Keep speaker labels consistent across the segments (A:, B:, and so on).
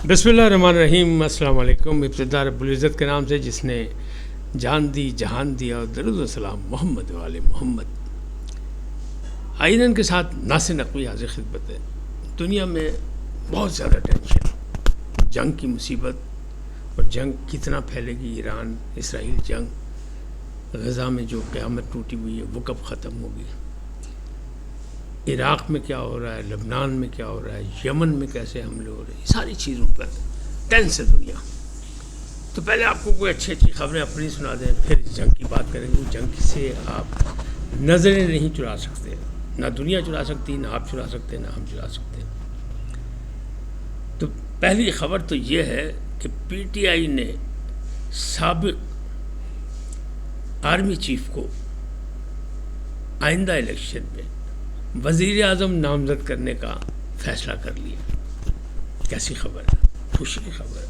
A: بسم اللہ الرحمن الرحیم. السلام علیکم. ابتدا رب العزت کے نام سے جس نے جان دی جہان دیا، اور درود و سلام محمد والے محمد. آئینن کے ساتھ ناصر نقوی حاضر خدمت ہے. دنیا میں بہت زیادہ ٹینشن، جنگ کی مصیبت، اور جنگ کتنا پھیلے گی. ایران اسرائیل جنگ، غزہ میں جو قیامت ٹوٹی ہوئی ہے وہ کب ختم ہوگی، عراق میں کیا ہو رہا ہے، لبنان میں کیا ہو رہا ہے، یمن میں کیسے حملے ہو رہے ہیں، ساری چیزوں پر ٹینس ہے دنیا. تو پہلے آپ کو کوئی اچھی خبریں اپنی سنا دیں، پھر اس جنگ کی بات کریں گے. جنگ سے آپ نظریں نہیں چرا سکتے، نہ دنیا چرا سکتی، نہ آپ چرا سکتے، نہ ہم چرا سکتے. تو پہلی خبر تو یہ ہے کہ پی ٹی آئی نے سابق آرمی چیف کو آئندہ الیکشن میں وزیر اعظم نامزد کرنے کا فیصلہ کر لیا. کیسی خبر ہے، خوشی کی خبر ہے،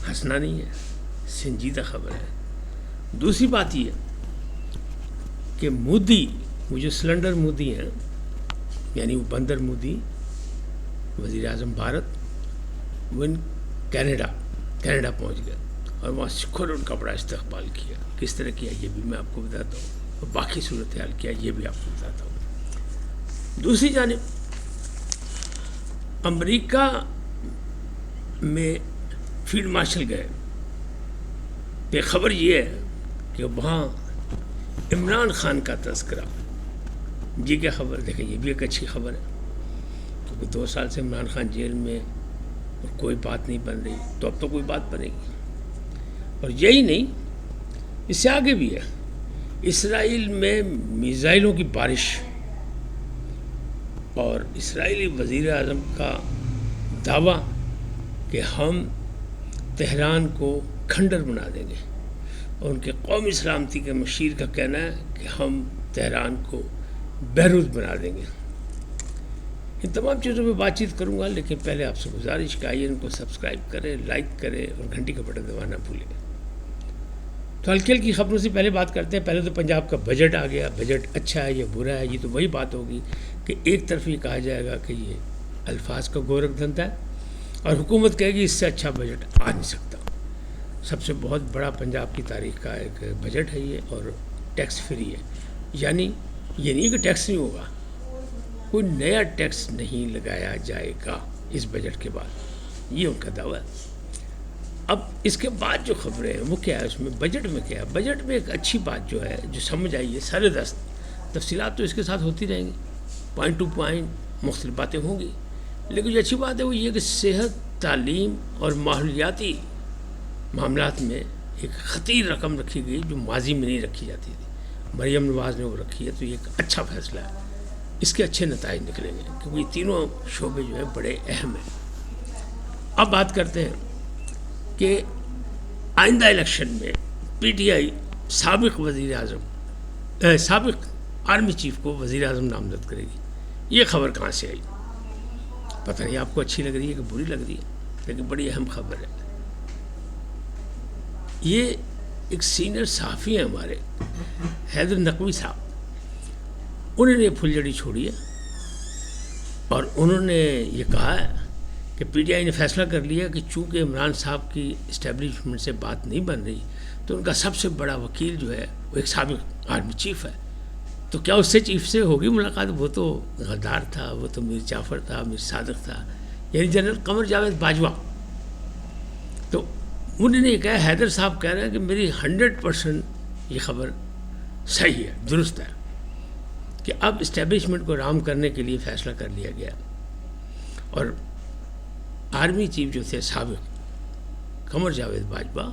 A: ہنسنا نہیں ہے، سنجیدہ خبر ہے. دوسری بات یہ کہ مودی، وہ جو سلنڈر مودی ہیں، یعنی وہ بندر مودی وزیر اعظم بھارت، وہ کینیڈا پہنچ گئے اور وہاں سکھوں نے ان کا بڑا استقبال کیا. کس طرح کیا یہ بھی میں آپ کو بتاتا ہوں، اور باقی صورتحال کیا یہ بھی آپ کو بتاتا ہوں. دوسری جانب امریکہ میں فیلڈ مارشل گئے. یہ خبر یہ ہے کہ وہاں عمران خان کا تذکرہ. یہ کیا خبر، دیکھیں یہ بھی ایک اچھی خبر ہے، کیونکہ 2 سال سے عمران خان جیل میں اور کوئی بات نہیں بن رہی، تو اب تو کوئی بات بنے گی. اور یہی نہیں، اس سے آگے بھی ہے. اسرائیل میں میزائلوں کی بارش، اور اسرائیلی وزیر اعظم کا دعویٰ کہ ہم تہران کو کھنڈر بنا دیں گے، اور ان کے قومی سلامتی کے مشیر کا کہنا ہے کہ ہم تہران کو بیروت بنا دیں گے. ان تمام چیزوں پہ بات چیت کروں گا، لیکن پہلے آپ سے گزارش کہ آئیے ان کو سبسکرائب کریں، لائک کریں اور گھنٹی کا بٹن دبانا بھولیں. تو ہلکی ہلکی خبروں سے پہلے بات کرتے ہیں. پہلے تو پنجاب کا بجٹ آ گیا. بجٹ اچھا ہے یا برا ہے، یہ تو وہی بات ہوگی کہ ایک طرف یہ کہا جائے گا کہ یہ الفاظ کا گورکھ دھندا ہے، اور حکومت کہے گی اس سے اچھا بجٹ آ نہیں سکتا. سب سے بہت بڑا پنجاب کی تاریخ کا ایک بجٹ ہے یہ، اور ٹیکس فری ہے. یعنی یہ نہیں کہ ٹیکس نہیں ہوگا، کوئی نیا ٹیکس نہیں لگایا جائے گا اس بجٹ کے بعد، یہ ان کا دعویٰ ہے. اب اس کے بعد جو خبریں ہیں وہ کیا ہے، اس میں بجٹ میں کیا ہے. بجٹ میں ایک اچھی بات جو ہے، جو سمجھ آئی ہے سر دست، تفصیلات تو اس کے ساتھ ہوتی رہیں گی، پوائنٹ ٹو پوائنٹ مختلف باتیں ہوں گی، لیکن جو اچھی بات ہے وہ یہ کہ صحت، تعلیم اور ماحولیاتی معاملات میں ایک خطیر رقم رکھی گئی جو ماضی میں نہیں رکھی جاتی تھی. مریم نواز نے وہ رکھی ہے، تو یہ ایک اچھا فیصلہ ہے. اس کے اچھے نتائج نکلیں گے، کیونکہ یہ تینوں شعبے جو ہیں بڑے اہم ہیں. اب بات کرتے ہیں کہ آئندہ الیکشن میں پی ٹی آئی سابق آرمی چیف کو وزیر اعظم نامزد کرے گی. یہ خبر کہاں سے آئی پتہ نہیں، آپ کو اچھی لگ رہی ہے کہ بری لگ رہی ہے، لیکن بڑی اہم خبر ہے. یہ ایک سینئر صحافی ہیں ہمارے، حیدر نقوی صاحب، انہوں نے پھلجڑی چھوڑی ہے، اور انہوں نے یہ کہا ہے کہ پی ٹی آئی نے فیصلہ کر لیا کہ چونکہ عمران صاحب کی اسٹیبلشمنٹ سے بات نہیں بن رہی، تو ان کا سب سے بڑا وکیل جو ہے وہ ایک سابق آرمی چیف ہے. تو کیا اس سے چیف سے ہوگی ملاقات؟ وہ تو غدار تھا، وہ تو میر جعفر تھا، میر صادق تھا، یعنی جنرل قمر جاوید باجوہ. تو انہوں نے یہ کہا، حیدر صاحب کہہ رہے ہیں کہ میری 100% یہ خبر صحیح ہے، درست ہے، کہ اب اسٹیبلشمنٹ کو رام کرنے کے لیے فیصلہ کر لیا گیا. اور آرمی چیف جو تھے سابق قمر جاوید باجوہ،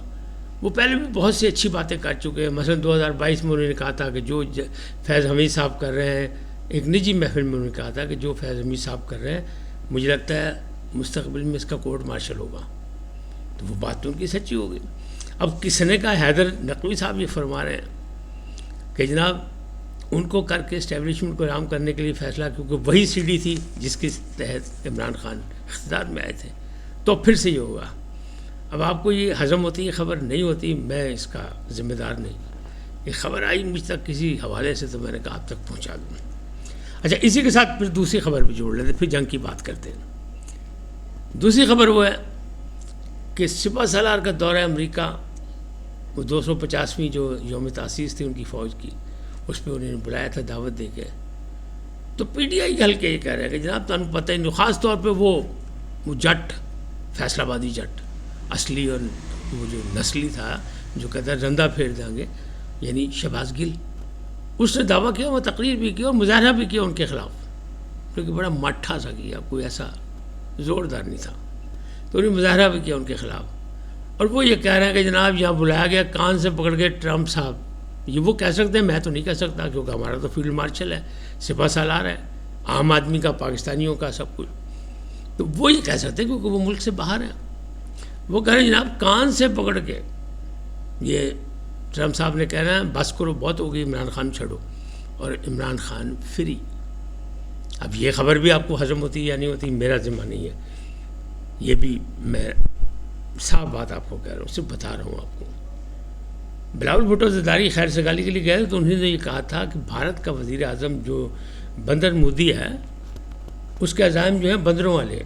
A: وہ پہلے بھی بہت سی اچھی باتیں کر چکے ہیں. مثلا 2022 میں انہوں نے کہا تھا کہ جو فیض حمید صاحب کر رہے ہیں، ایک نجی محفل میں انہوں نے کہا تھا کہ جو فیض حمید صاحب کر رہے ہیں، مجھے لگتا ہے مستقبل میں اس کا کورٹ مارشل ہوگا. تو وہ بات تو ان کی سچی ہوگی. اب کس نے کہا؟ حیدر نقوی صاحب یہ فرما رہے ہیں کہ جناب ان کو کر کے اسٹیبلشمنٹ کو رام کرنے کے لیے فیصلہ، کیونکہ وہی سی ڈی تھی جس کے تحت عمران خان اقتدار میں آئے تھے، تو پھر سے یہ ہوگا. اب آپ کو یہ ہضم ہوتی، یہ خبر نہیں ہوتی، میں اس کا ذمہ دار نہیں. یہ خبر آئی مجھ تک کسی حوالے سے، تو میں نے کہا آپ تک پہنچا دوں. اچھا، اسی کے ساتھ پھر دوسری خبر بھی جوڑ لیتے، پھر جنگ کی بات کرتے ہیں. دوسری خبر وہ ہے کہ سپہ سالار کا دورہ امریکہ، وہ 250ویں جو یوم تاسیس تھی ان کی فوج کی، اس پہ انہوں نے بلایا تھا دعوت دے کے. تو پی ٹی آئی کے حلقے یہ کہہ رہے ہیں کہ جناب تمہیں پتہ ہی نہیں، خاص طور پہ وہ جٹ، فیصل آبادی جٹ اصلی اور وہ جو نسلی تھا جو کہتا ہے رندہ پھیر دیں گے، یعنی شہباز گل، اس نے دعویٰ کیا، وہ تقریر بھی کی اور مظاہرہ بھی کیا ان کے خلاف، کیونکہ بڑا مٹھا سا کیا، کوئی ایسا زوردار نہیں تھا. تو انہیں مظاہرہ بھی کیا ان کے خلاف. اور وہ یہ کہہ رہے ہیں کہ جناب یہاں بلایا گیا، کان سے پکڑ کے ٹرمپ صاحب، یہ وہ کہہ سکتے ہیں، میں تو نہیں کہہ سکتا کیونکہ ہمارا تو فیلڈ مارشل ہے، سپہ سالار ہے، عام آدمی کا، پاکستانیوں کا، سب کچھ. تو وہ یہ کہہ سکتے ہیں کیونکہ وہ ملک سے باہر ہیں. وہ کہہ رہے ہیں جناب کان سے پکڑ کے، یہ ٹرمپ صاحب نے کہنا ہے بس کرو، بہت ہو گئی، عمران خان چھوڑو، اور عمران خان فری. اب یہ خبر بھی آپ کو ہضم ہوتی یا نہیں ہوتی میرا ذمہ نہیں ہے، یہ بھی میں صاف بات آپ کو کہہ رہا ہوں، صرف بتا رہا ہوں آپ کو. بلاول بھٹو زرداری خیر سگالی کے لیے گئے تو انہوں نے یہ کہا تھا کہ بھارت کا وزیر اعظم جو بندر مودی ہے، اس کے عزائم جو ہیں بندروں والے،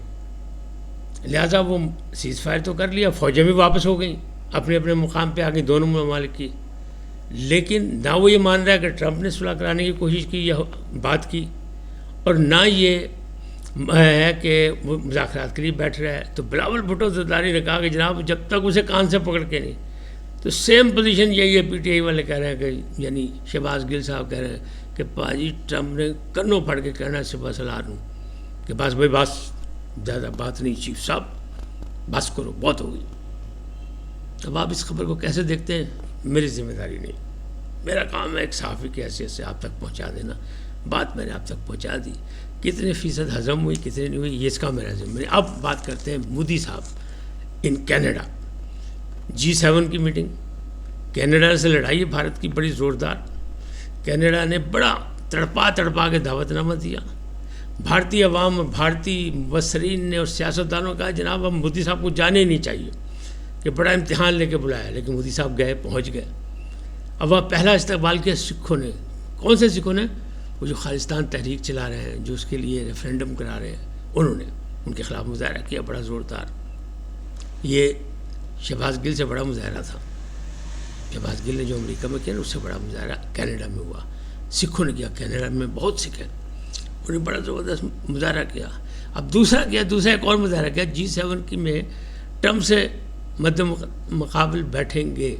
A: لہٰذا وہ سیز فائر تو کر لیا، فوجیں بھی واپس ہو گئیں اپنے اپنے مقام پہ آ گئی دونوں ممالک کی. لیکن نہ وہ یہ مان رہا ہے کہ ٹرمپ نے صلح کرانے کی کوشش کی یا بات کی، اور نہ یہ ہے کہ وہ مذاکرات کے لیے بیٹھ رہا ہے. تو بلاول بھٹو زرداری نے کہا کہ جناب جب تک اسے کان سے پکڑ کے نہیں، تو سیم پوزیشن یہی ہے. پی ٹی آئی والے کہہ رہے ہیں کہ یعنی شہباز گل صاحب کہہ رہے ہیں کہ پاجی ٹرمپ نے کنوں پھڑ کے کہنا ہے سپہ سالار ہوں کہ بس بھائی بس، زیادہ بات نہیں چیف صاحب، بس کرو، بہت ہو گئی. اب آپ اس خبر کو کیسے دیکھتے ہیں میری ذمہ داری نہیں، میرا کام ہے ایک صحافی کی حیثیت سے آپ تک پہنچا دینا. بات میں نے آپ تک پہنچا دی، کتنے فیصد ہضم ہوئی کتنے نہیں ہوئی یہ اس کا میرا ذمہ نہیں. اب بات کرتے ہیں مودی صاحب ان کینیڈا، G7 کی میٹنگ، کینیڈا سے لڑائی ہے بھارت کی بڑی زوردار. کینیڈا نے بڑا تڑپا کے دعوت نامہ دیا. بھارتی عوام اور بھارتی مبصرین نے اور سیاستدانوں کا جناب اب مودی صاحب کو جانے ہی نہیں چاہیے، کہ بڑا امتحان لے کے بلایا. لیکن مودی صاحب گئے، پہنچ گئے. اب وہاں پہلا استقبال کیا سکھوں نے. کون سے سکھوں نے؟ وہ جو خالصتان تحریک چلا رہے ہیں، جو اس کے لیے ریفرینڈم کرا رہے ہیں، انہوں نے ان کے خلاف مظاہرہ کیا بڑا زوردار. یہ شہباز گل سے بڑا مظاہرہ تھا. شہباز گل نے جو امریکہ میں کیا نا، اس سے بڑا مظاہرہ کینیڈا میں ہوا. سکھوں نے کیا، کینیڈا میں بہت سکھ ہیں، انہوں نے بڑا زبردست مظاہرہ کیا. اب دوسرا ایک اور مظاہرہ کیا G7 کی میں ٹرمپ سے مد مقابل بیٹھیں گے،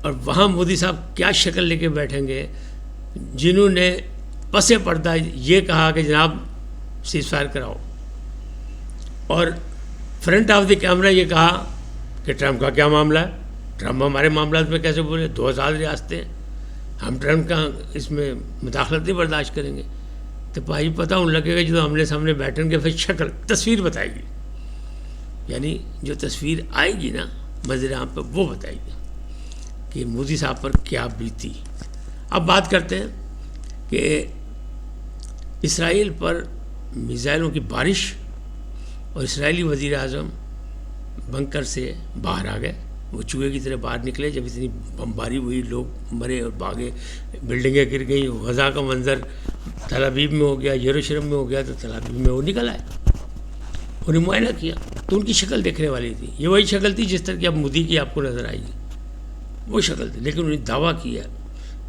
A: اور وہاں مودی صاحب کیا شکل لے کے بیٹھیں گے، جنہوں نے پس پردہ یہ کہا کہ جناب سیز فائر کراؤ، اور فرنٹ آف دی کیمرہ یہ کہا کہ ٹرمپ کا کیا معاملہ ہے، ٹرمپ ہمارے معاملات میں کیسے بولے، 2000 ریاستیں، ہم ٹرمپ کا اس میں مداخلت نہیں برداشت کریں گے. تو بھائی پتہ ان لگے گا جو آمنے سامنے بیٹھیں گے، پھر شکل تصویر بتائے گی، یعنی جو تصویر آئے گی نا منظر عام پہ وہ بتائے گی کہ مودی صاحب پر کیا بیتی. اب بات کرتے ہیں کہ اسرائیل پر میزائلوں کی بارش، اور اسرائیلی وزیر اعظم بنکر سے باہر آ گئے، وہ چوہے کی طرح باہر نکلے. جب اتنی بمباری ہوئی، لوگ مرے اور بھاگے، بلڈنگیں گر گئیں، غزہ کا منظر تل ابیب میں ہو گیا، یروشلم میں ہو گیا، تو تل ابیب میں وہ نکل آئے، انہیں معائنہ کیا تو ان کی شکل دیکھنے والی تھی. یہ وہی شکل تھی جس طرح کی اب مودی کی آپ کو نظر آئی، وہ شکل تھی. لیکن انہیں دعویٰ کیا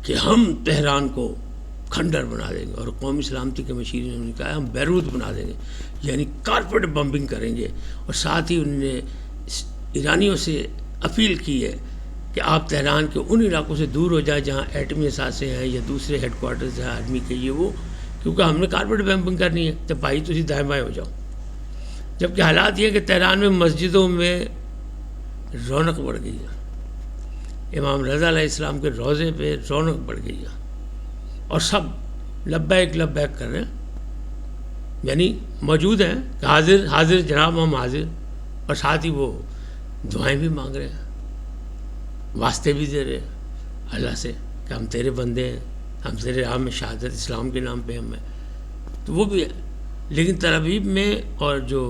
A: کہ ہم تہران کو کھنڈر بنا دیں گے، اور قومی سلامتی کے مشیر نے انہوں نے کہا ہم بیروت بنا دیں گے، یعنی کارپیٹ بمبنگ کریں گے. اور ساتھ ہی انہوں نے ایرانیوں سے اپیل کی ہے کہ آپ تہران کے ان علاقوں سے دور ہو جائیں جہاں ایٹمی اثاثے ہیں یا دوسرے ہیڈ کوارٹرز ہیں آرمی کے، یہ وہ، کیونکہ ہم نے کارپیٹ بمبنگ کرنی ہے. تو بھائی تسی دائیں بائیں ہو جاؤ. جبکہ حالات یہ کہ تہران میں مسجدوں میں رونق بڑھ گئی ہے، امام رضا علیہ السلام کے روضے پہ رونق بڑھ گئی ہے، اور سب لبیک لبیک کر رہے ہیں، یعنی موجود ہیں کہ حاضر حاضر جناب ہم حاضر، اور ساتھ ہی وہ دعائیں بھی مانگ رہے ہیں، واسطے بھی دے رہے ہیں اللہ سے کہ ہم تیرے بندے ہیں، ہم تیرے راہ میں شہادت اسلام کے نام پہ ہم ہیں. تو وہ بھی ہے. لیکن تل ابیب میں اور جو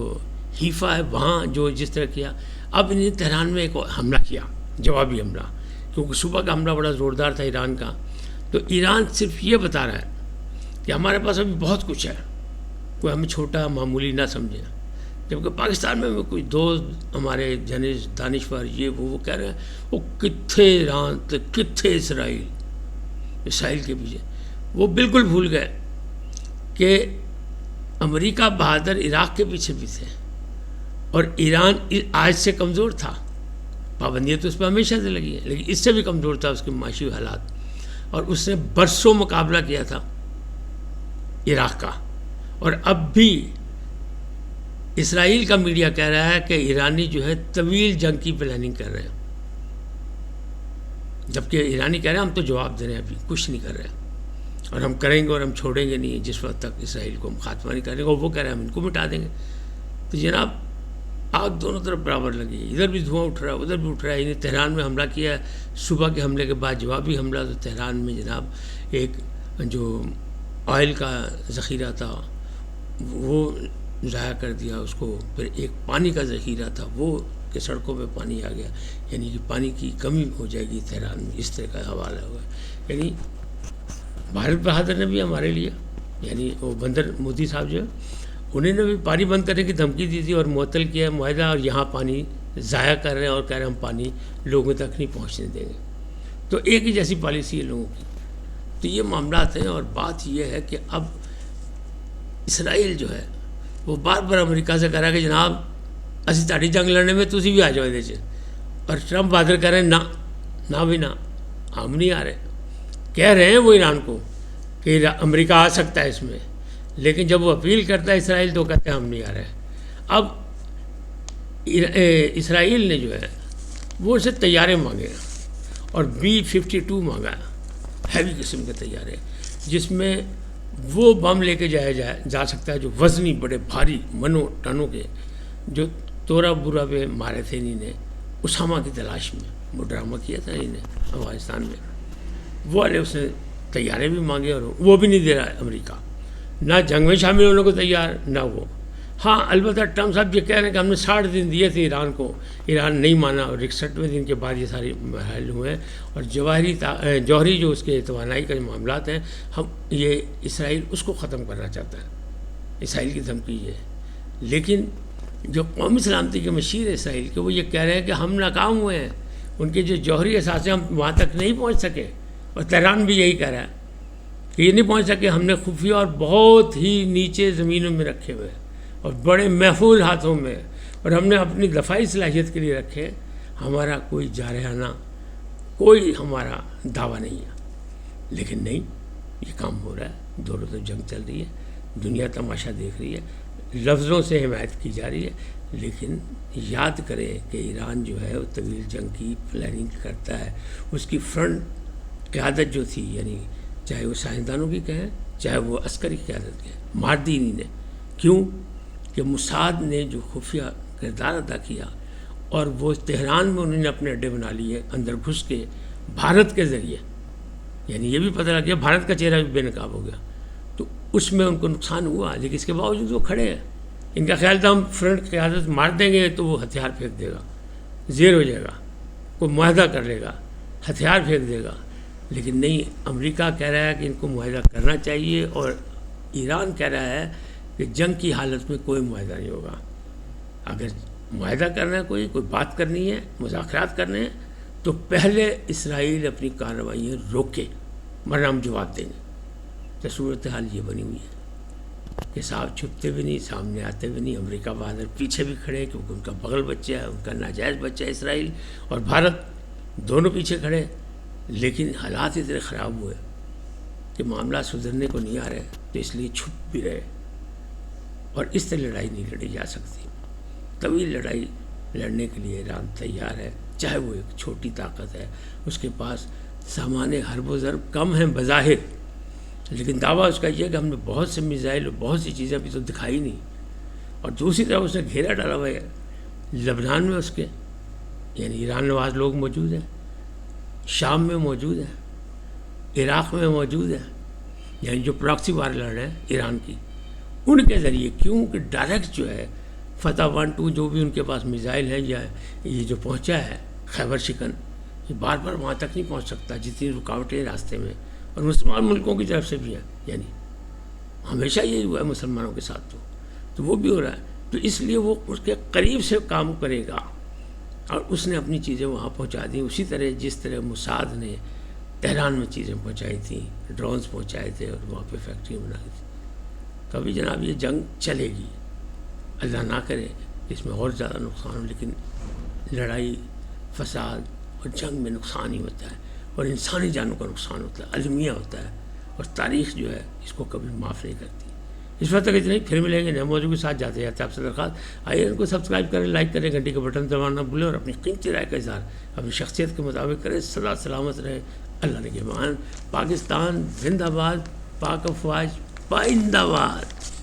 A: حیفا ہے وہاں جو جس طرح کیا، اب انہیں تہران میں ایک حملہ کیا، جوابی حملہ، کیونکہ صبح کا حملہ بڑا زوردار تھا ایران کا. تو ایران صرف یہ بتا رہا ہے کہ ہمارے پاس ابھی بہت کچھ ہے، کوئی ہمیں چھوٹا معمولی نہ سمجھیں، جبکہ پاکستان میں کوئی دوست ہمارے دانشور یہ وہ کہہ رہے ہیں وہ کتھے ایران تو کتھے اسرائیل کے پیچھے. وہ بالکل بھول گئے کہ امریکہ بہادر عراق کے پیچھے بھی تھے اور ایران آج سے کمزور تھا. پابندیاں تو اس پہ ہمیشہ سے لگی ہیں لیکن اس سے بھی کمزور تھا اس کے معاشی حالات, اور اس نے برسوں مقابلہ کیا تھا عراق کا. اور اب بھی اسرائیل کا میڈیا کہہ رہا ہے کہ ایرانی جو ہے طویل جنگ کی پلاننگ کر رہے ہیں, جبکہ ایرانی کہہ رہے ہیں ہم تو جواب دے رہے ہیں, ابھی کچھ نہیں کر رہے ہیں اور ہم کریں گے اور ہم چھوڑیں گے نہیں جس وقت تک اسرائیل کو ہم خاتمہ نہیں کریں گے. اور وہ کہہ رہے ہیں ہم ان کو مٹا دیں گے. تو جناب آگ دونوں طرف برابر لگی ہے, ادھر بھی دھواں اٹھ رہا ہے ادھر بھی اٹھ رہا ہے. انہیں تہران میں حملہ کیا ہے, صبح کے حملے کے بعد جوابی حملہ, تو تہران میں جناب ایک جو آئل کا ذخیرہ تھا وہ ضائع کر دیا اس کو, پھر ایک پانی کا ذخیرہ تھا وہ کہ سڑکوں پہ پانی آ گیا, یعنی کہ پانی کی کمی ہو جائے گی تہران میں, اس طرح کا حوالہ ہوا ہے. یعنی بھارت بہادر نے بھی ہمارے لیے, یعنی وہ بندر مودی صاحب جو ہے انہوں نے بھی پانی بند کرنے کی دھمکی دی تھی اور معطل کیا معاہدہ, اور یہاں پانی ضائع کر رہے ہیں اور کہہ رہے ہیں ہم پانی لوگوں تک نہیں پہنچنے دیں گے. تو ایک ہی جیسی پالیسی ہے لوگوں کی. تو یہ معاملات ہیں, اور بات یہ ہے کہ اب اسرائیل جو ہے وہ بار بار امریکہ سے کہہ رہا ہے کہ جناب اسی تاڑی جنگ لڑنے میں تسی بھی آ جاؤ یہ سے, اور ٹرمپ بہادر کہہ رہے ہیں نہ بھی نہ ہم نہیں آ رہے. کہہ رہے ہیں وہ ایران کو کہ امریکہ آ سکتا ہے اس میں, لیکن جب وہ اپیل کرتا ہے اسرائیل تو کہتے ہیں ہم نہیں آ رہے. اب اسرائیل نے جو ہے وہ اسے طیارے مانگے اور B-52 مانگا, ہیوی قسم کے طیارے جس میں وہ بم لے کے جا سکتا ہے جو وزنی بڑے بھاری منوں ٹنوں کے, جو تورا بورا پہ مارے تھے انہیں نے اسامہ کی تلاش میں, وہ ڈرامہ کیا تھا انہیں افغانستان میں, وہ والے اس نے طیارے بھی مانگے اور وہ بھی نہیں دے رہا ہے امریکہ, نہ جنگ میں شامل ہونے کو تیار نہ وہ. ہاں البتہ ٹرمپ صاحب یہ کہہ رہے ہیں کہ ہم نے 60 دن دیے تھے ایران کو, ایران نہیں مانا اور 61ویں دن کے بعد یہ سارے مراحل ہوئے ہیں. اور جوہری جو اس کے توانائی کا جو معاملات ہیں ہم یہ اسرائیل اس کو ختم کرنا چاہتا ہے, اسرائیل کی دھمکی یہ ہے. لیکن جو قومی سلامتی کے مشیر اسرائیل کے وہ یہ کہہ رہے ہیں کہ ہم ناکام ہوئے ہیں, ان کے جو جوہری اثاثے ہم وہاں تک نہیں پہنچ سکے. اور تہران بھی یہی کہہ رہا ہے کہ یہ نہیں پہنچ سکے, ہم نے خفیہ اور بہت ہی نیچے زمینوں میں رکھے ہوئے اور بڑے محفوظ ہاتھوں میں, اور ہم نے اپنی دفاعی صلاحیت کے لیے رکھے. ہمارا کوئی جارحانہ کوئی ہمارا دعویٰ نہیں ہے, لیکن نہیں یہ کام ہو رہا ہے. دونوں طرف جنگ چل رہی ہے, دنیا تماشا دیکھ رہی ہے, لفظوں سے حمایت کی جا رہی ہے. لیکن یاد کریں کہ ایران جو ہے وہ طویل جنگ کی پلاننگ کرتا ہے. اس کی فرنٹ قیادت جو تھی, یعنی چاہے وہ سائنسدانوں کی کہیں چاہے وہ عسکری قیادت کہیں, مار دی انہیں نے. کیوں کہ موساد نے جو خفیہ کردار ادا کیا اور وہ تہران میں انہوں نے اپنے اڈے بنا لیے اندر گھس کے بھارت کے ذریعے, یعنی یہ بھی پتہ لگ گیا بھارت کا چہرہ بھی بے نقاب ہو گیا. تو اس میں ان کو نقصان ہوا, لیکن اس کے باوجود وہ کھڑے ہیں. ان کا خیال تھا ہم فرنٹ قیادت مار دیں گے تو وہ ہتھیار پھینک دے گا, زیر ہو جائے گا, کوئی معاہدہ کر لے گا, ہتھیار پھینک دے گا. لیکن نہیں, امریکہ کہہ رہا ہے کہ ان کو معاہدہ کرنا چاہیے, اور ایران کہہ رہا ہے کہ جنگ کی حالت میں کوئی معاہدہ نہیں ہوگا. اگر معاہدہ کرنا ہے کوئی بات کرنی ہے, مذاکرات کرنے ہیں, تو پہلے اسرائیل اپنی کارروائیاں روکے, ورنہ ہم جواب دیں گے. تو صورتحال یہ بنی ہوئی ہے کہ صاحب چھپتے بھی نہیں, سامنے آتے بھی نہیں. امریکہ بہادر پیچھے بھی کھڑے کیونکہ ان کا بغل بچہ ہے, ان کا ناجائز بچہ ہے اسرائیل, اور بھارت دونوں پیچھے کھڑے. لیکن حالات اتنے خراب ہوئے کہ معاملات سدھرنے کو نہیں آ رہے, تو اس لیے چھپ بھی رہے. اور اس سے لڑائی نہیں لڑی جا سکتی. طویل لڑائی لڑنے کے لیے ایران تیار ہے, چاہے وہ ایک چھوٹی طاقت ہے, اس کے پاس سامان حرب و ضرب کم ہیں بظاہر, لیکن دعویٰ اس کا یہ کہ ہم نے بہت سے میزائل اور بہت سی چیزیں ابھی تو دکھائی نہیں. اور دوسری طرف اس نے گھیرا ڈالا ہوا ہے لبنان میں, اس کے یعنی ایران نواز لوگ موجود ہیں, شام میں موجود ہیں, عراق میں موجود ہیں, یعنی جو پراکسی وار لڑ رہے ہیں ایران کی, ان کے ذریعے. کیوں کہ ڈائریکٹ جو ہے فتح 1-2 جو بھی ان کے پاس میزائل ہیں, یا یہ جو پہنچا ہے خیبر شکن, یہ بار بار وہاں تک نہیں پہنچ سکتا جتنی رکاوٹیں راستے میں, اور مسلمان ملکوں کی طرف سے بھی ہیں. یعنی ہمیشہ یہی ہوا ہے مسلمانوں کے ساتھ, تو وہ بھی ہو رہا ہے. تو اس لیے وہ اس کے قریب سے کام کرے گا، اور اس نے اپنی چیزیں وہاں پہنچا دیں، اسی طرح جس طرح موساد نے تہران میں چیزیں پہنچائی تھیں، ڈرونز پہنچائے تھے اور وہاں پہ فیکٹری بنائی تھی۔ تو ابھی جناب یہ جنگ چلے گی، اللہ نہ کرے اس میں اور زیادہ نقصان ہو، لیکن لڑائی، فساد اور جنگ میں نقصان ہی ہوتا ہے، اور انسانی جانوں کا نقصان ہوتا ہے، المیہ ہوتا ہے، اور تاریخ جو ہے اس کو کبھی معاف نہیں کرتی۔ اس وقت تک اتنا ہی، پھر ملیں گے نئے موضوع کے ساتھ۔ جاتے جاتے آپ سے درخواست، آئیے ان کو سبسکرائب کریں، لائک کریں، گھنٹی کا بٹن دبانا نہ بھولیں، اور اپنی قیمتی رائے کا اظہار اپنی شخصیت کے مطابق کریں۔ سدا سلامت رہے، اللہ نگہبان۔ پاکستان زندہ باد، پاک افواج پائندہ باد۔